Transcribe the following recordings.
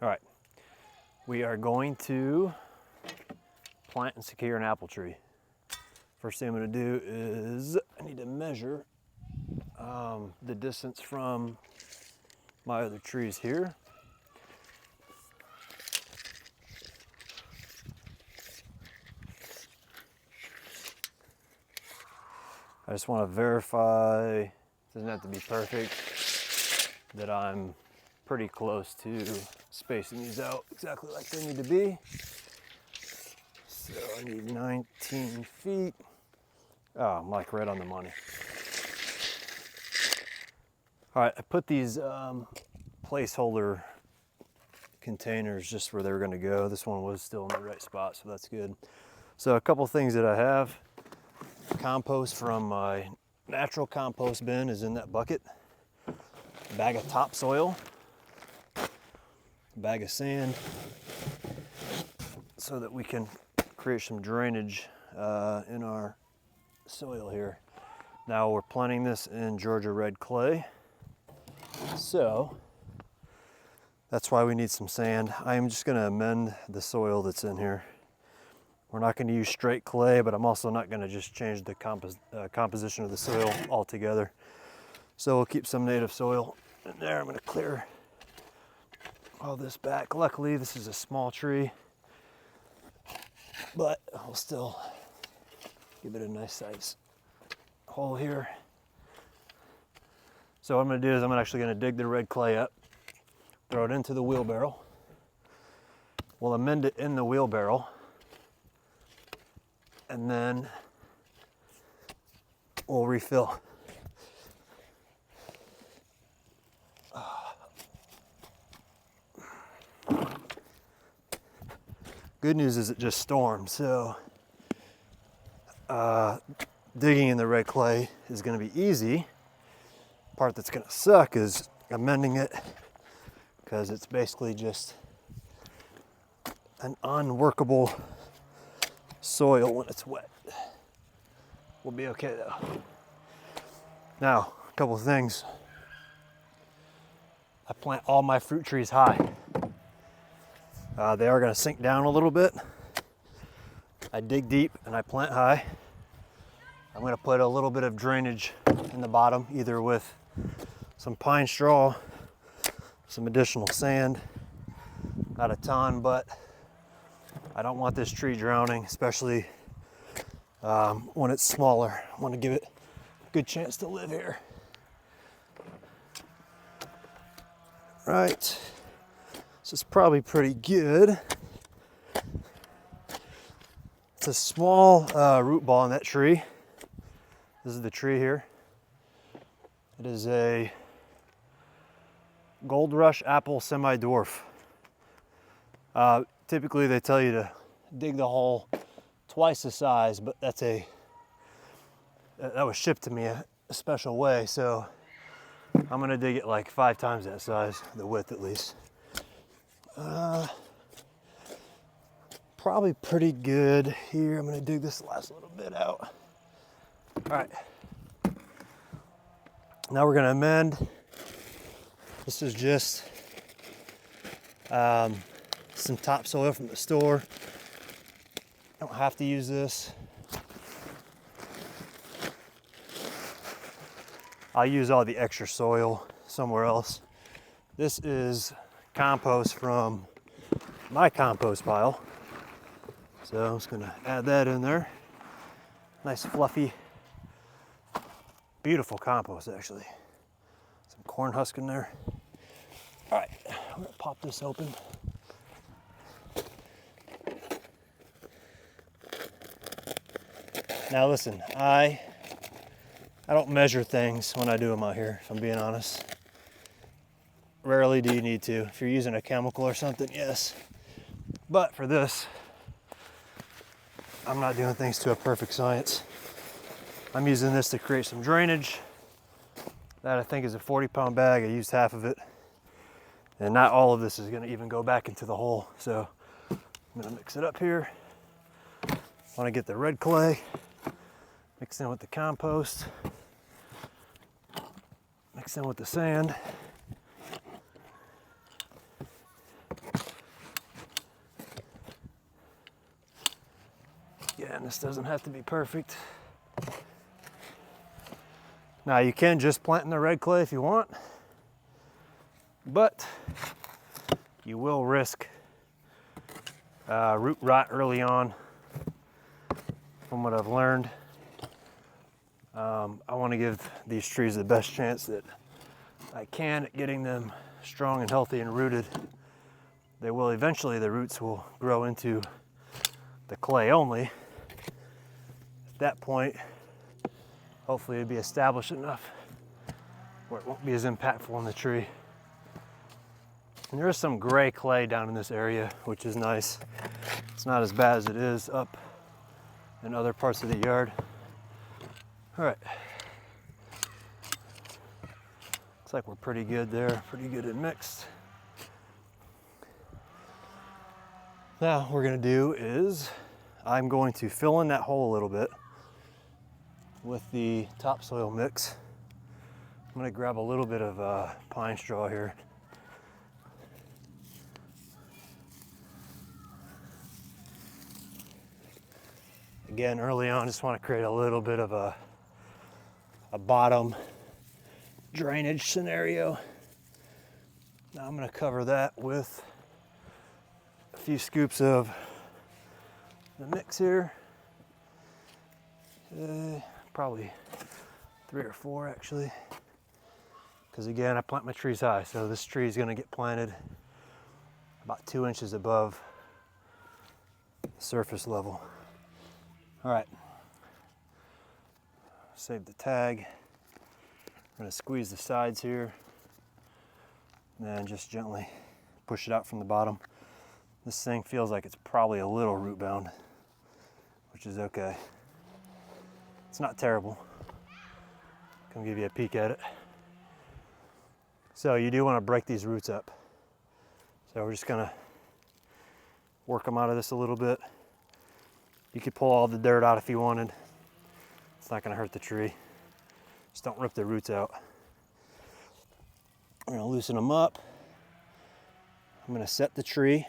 All right, we are going to plant and secure an apple tree. First thing I'm gonna do is I need to measure the distance from my other trees here. I just want to verify, it doesn't have to be perfect, that I'm pretty close to spacing these out exactly like they need to be. So I need 19 feet. Oh, I'm like right on the money. All right, I put these placeholder containers just where they were gonna go. This one was still in the right spot, so that's good. So a couple things that I have. Compost from my natural compost bin is in that bucket. A bag of topsoil, a bag of sand, so that we can create some drainage in our soil here. Now we're planting this in Georgia red clay, so that's why we need some sand. I am just going to amend the soil that's in here. We're not going to use straight clay, but I'm also not going to just change the composition of the soil altogether. So we'll keep some native soil in there. I'm going to clear all this back. Luckily, this is a small tree, but I'll still give it a nice size hole here. So what I'm going to do is I'm actually going to dig the red clay up, throw it into the wheelbarrow. We'll amend it in the wheelbarrow, and then we'll refill. Good news is it just stormed, so digging in the red clay is going to be easy. Part that's going to suck is amending it, because it's basically just an unworkable soil when it's wet. We'll be okay though. Now, a couple of things. I plant all my fruit trees high. They are going to sink down a little bit. I dig deep and I plant high. I'm going to put a little bit of drainage in the bottom, either with some pine straw, some additional sand, not a ton, but I don't want this tree drowning, especially when it's smaller. I want to give it a good chance to live here. Right, this is probably pretty good. It's a small root ball in that tree. This is the tree here. It is a Gold Rush apple semi-dwarf. Typically they tell you to dig the hole twice the size, but that was shipped to me a special way, so I'm gonna dig it like 5 times that size, the width at least. Probably pretty good here. I'm gonna dig this last little bit out. All right, now we're gonna amend. This is just some topsoil from the store. Don't have to use this. I'll use all the extra soil somewhere else. This is compost from my compost pile. So I'm just gonna add that in there. Nice fluffy, beautiful compost actually. Some corn husk in there. All right, I'm gonna pop this open. Now listen, I don't measure things when I do them out here, if I'm being honest. Rarely do you need to. If you're using a chemical or something, yes. But for this, I'm not doing things to a perfect science. I'm using this to create some drainage. That I think is a 40-pound bag. I used half of it. And not all of this is gonna even go back into the hole. So I'm gonna mix it up here. I wanna get the red clay, mix in with the compost, mix in with the sand. And this doesn't have to be perfect. Now you can just plant in the red clay if you want, but you will risk root rot early on. From what I've learned, I want to give these trees the best chance that I can at getting them strong and healthy and rooted. They will eventually, the roots will grow into the clay only. At that point, hopefully it'll be established enough where it won't be as impactful on the tree. And there is some gray clay down in this area, which is nice. It's not as bad as it is up in other parts of the yard. All right. Looks like we're pretty good there, pretty good and mixed. Now what we're gonna do is I'm going to fill in that hole a little bit with the topsoil mix. I'm gonna grab a little bit of pine straw here. Again, early on, just want to create a little bit of a bottom drainage scenario. Now I'm going to cover that with a few scoops of the mix here. Probably 3 or 4 actually. Because again, I plant my trees high, so this tree is going to get planted about 2 inches above surface level. All right, save the tag. I'm gonna squeeze the sides here and then just gently push it out from the bottom. This thing feels like it's probably a little root bound, which is okay. It's not terrible. Come give you a peek at it. So you do wanna break these roots up. So we're just gonna work them out of this a little bit. You could pull all the dirt out if you wanted. It's not gonna hurt the tree. Just don't rip the roots out. We're gonna loosen them up. I'm gonna set the tree.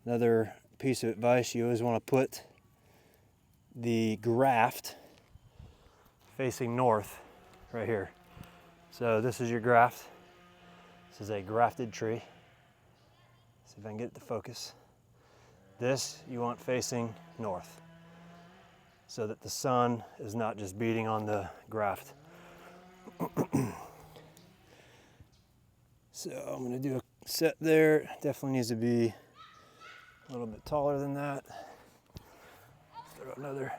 Another piece of advice, you always wanna put the graft facing north, right here. So this is your graft. This is a grafted tree. See if I can get it to focus. This you want facing north so that the sun is not just beating on the graft. So I'm going to do a set there. Definitely needs to be a little bit taller than that. Throw another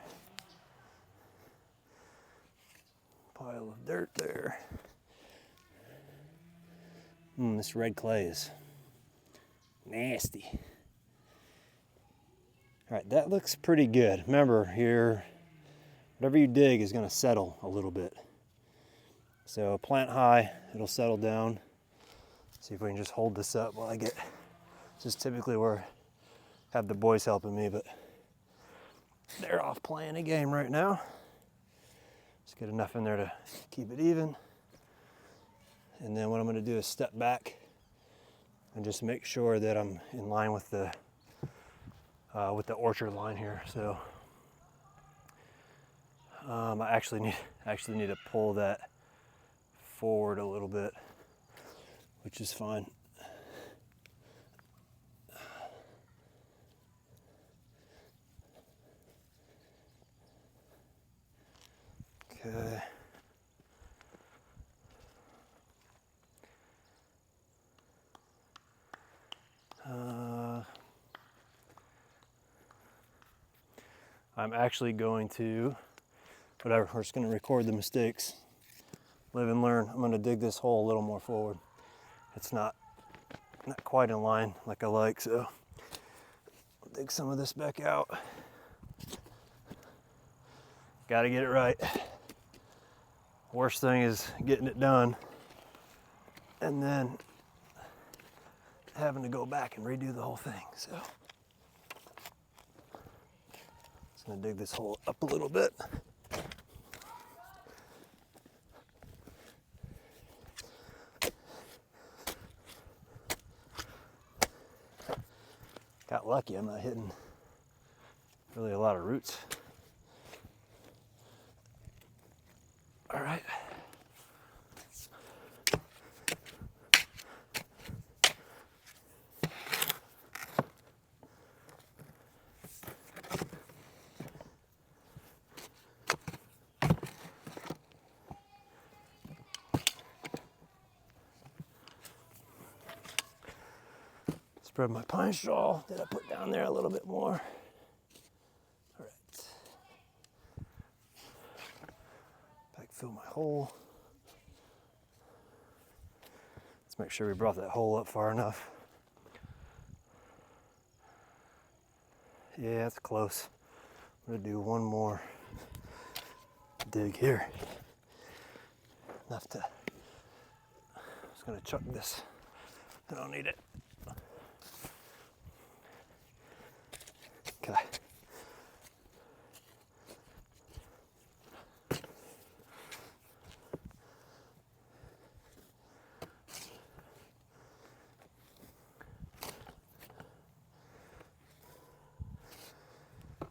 pile of dirt there. This red clay is nasty. All right, that looks pretty good. Remember here, whatever you dig is gonna settle a little bit. So plant high, it'll settle down. See if we can just hold this up while I get, this is typically where I have the boys helping me, but they're off playing a game right now. Just get enough in there to keep it even. And then what I'm gonna do is step back and just make sure that I'm in line with the orchard line here. So I actually need to pull that forward a little bit, which is fine. Okay. I'm actually going to, whatever, we're just going to record the mistakes. Live and learn. I'm going to dig this hole a little more forward. It's not quite in line like I like, so I'll dig some of this back out. Got to get it right. Worst thing is getting it done and then having to go back and redo the whole thing. So just gonna dig this hole up a little bit. Got lucky, I'm not hitting Really a lot of roots. All right. Spread my pine straw that I put down there a little bit more. All right. Backfill my hole. Let's make sure we brought that hole up far enough. Yeah, it's close. I'm gonna do one more dig here. Enough to, I'm just gonna chuck this. I don't need it. Okay.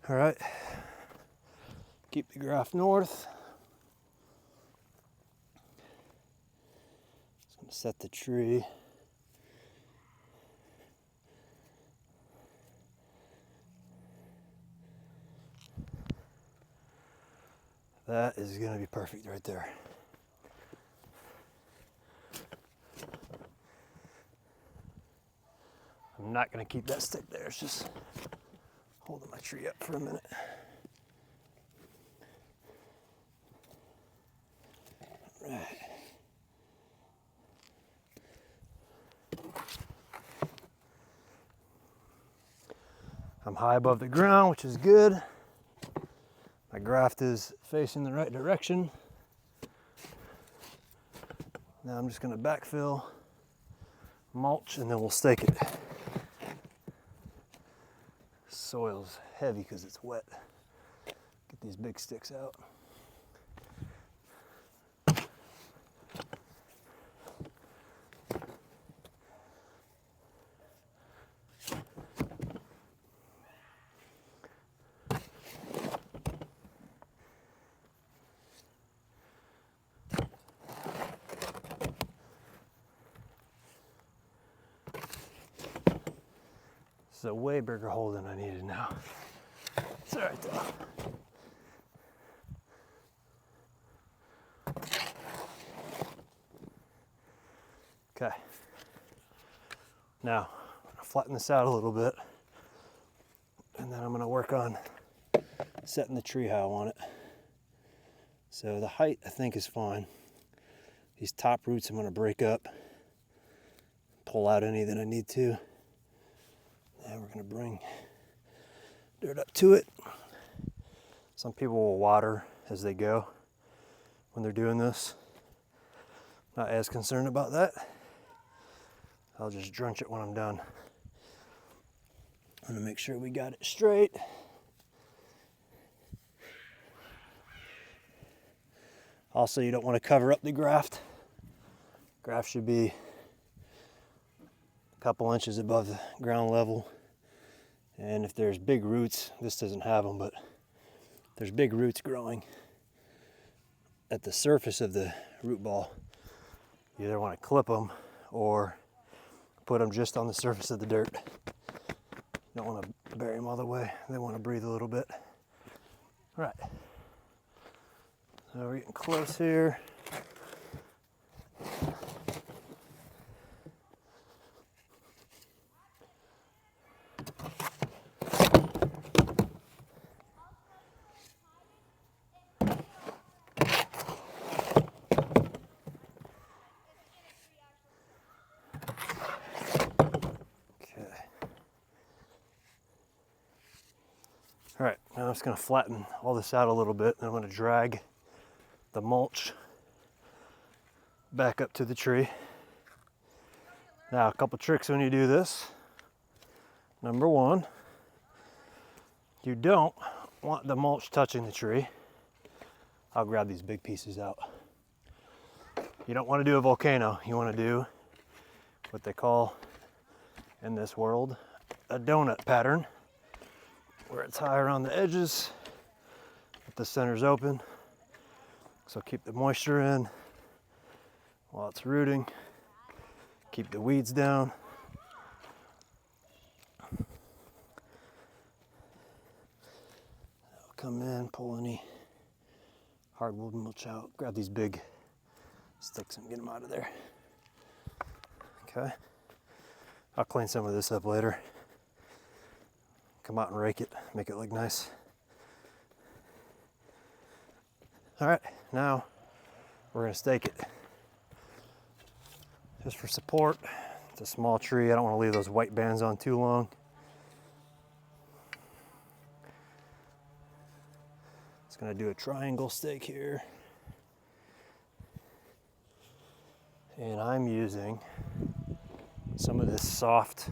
All right. Keep the graft north. Just gonna set the tree. That is gonna be perfect right there. I'm not gonna keep that stick there, it's just holding my tree up for a minute. All right. I'm high above the ground, which is good. My graft is facing the right direction. Now I'm just gonna backfill, mulch, and then we'll stake it. Soil's heavy because it's wet. Get these big sticks out. It's a way bigger hole than I needed now. It's all right though. Okay. Now, I'm gonna flatten this out a little bit, and then I'm gonna work on setting the tree how I want it. So the height I think is fine. These top roots I'm gonna break up, pull out any that I need to. Now we're gonna bring dirt up to it. Some people will water as they go when they're doing this. Not as concerned about that. I'll just drench it when I'm done. I'm gonna make sure we got it straight. Also, you don't want to cover up the graft. Graft should be a couple inches above the ground level. And if there's big roots, this doesn't have them, but if there's big roots growing at the surface of the root ball, you either want to clip them or put them just on the surface of the dirt. You don't want to bury them all the way. They want to breathe a little bit. All right. So we're getting close here. All right, now I'm just gonna flatten all this out a little bit, and I'm gonna drag the mulch back up to the tree. Now, a couple tricks when you do this. Number one, you don't want the mulch touching the tree. I'll grab these big pieces out. You don't want to do a volcano. You want to do what they call in this world a donut pattern. where it's high around the edges, but the center's open. So keep the moisture in while it's rooting. Keep the weeds down. I'll come in, pull any hardwood mulch out. Grab these big sticks and get them out of there. Okay. I'll clean some of this up later. Come out and rake it, make it look nice. All right, now we're gonna stake it. Just for support. It's a small tree. I don't want to leave those white bands on too long. Just gonna do a triangle stake here. And I'm using some of this soft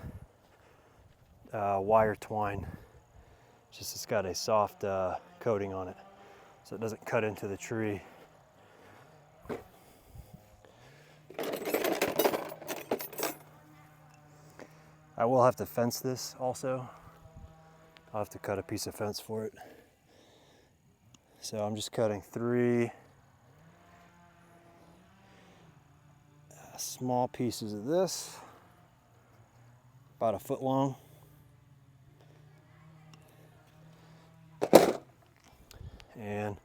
wire twine. It's got a soft coating on it, so it doesn't cut into the tree. I will have to fence this also. I'll have to cut a piece of fence for it. So I'm just cutting 3 small pieces of this, about 1 foot long. And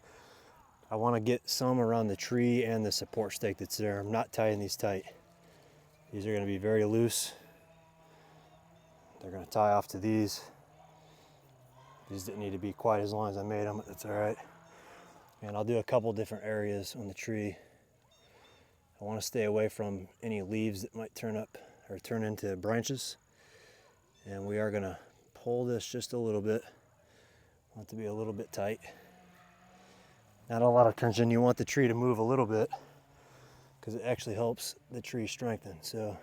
I want to get some around the tree and the support stake that's there. I'm not tying these tight. These are going to be very loose. They're going to tie off to these. These didn't need to be quite as long as I made them, but that's all right. And I'll do a couple different areas on the tree. I want to stay away from any leaves that might turn up or turn into branches. And we are going to pull this just a little bit. I want it to be a little bit tight. Not a lot of tension. You want the tree to move a little bit because it actually helps the tree strengthen. So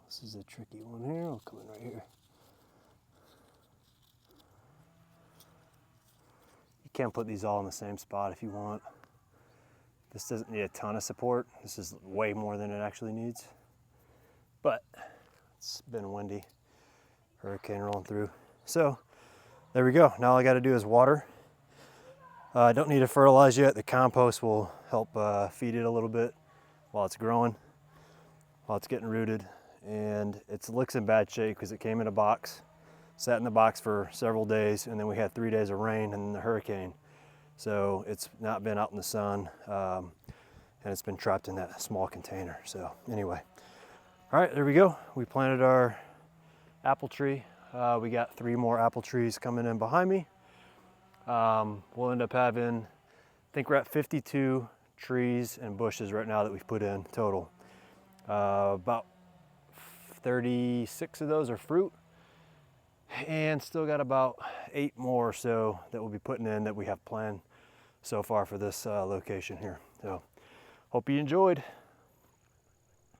this is a tricky one here. I'll come in right here. You can put these all in the same spot if you want. This doesn't need a ton of support. This is way more than it actually needs. But it's been windy. Hurricane rolling through. So there we go. Now all I got to do is water. I don't need to fertilize yet. The compost will help feed it a little bit while it's growing, while it's getting rooted. And it looks in bad shape because it came in a box, sat in the box for several days, and then we had 3 days of rain and the hurricane. So it's not been out in the sun, and it's been trapped in that small container. So anyway, all right, there we go. We planted our apple tree. We got 3 more apple trees coming in behind me. We'll end up having, I think we're at 52 trees and bushes right now that we've put in total. About 36 of those are fruit, and still got about 8 more or so that we'll be putting in that we have planned so far for this location here. So hope you enjoyed.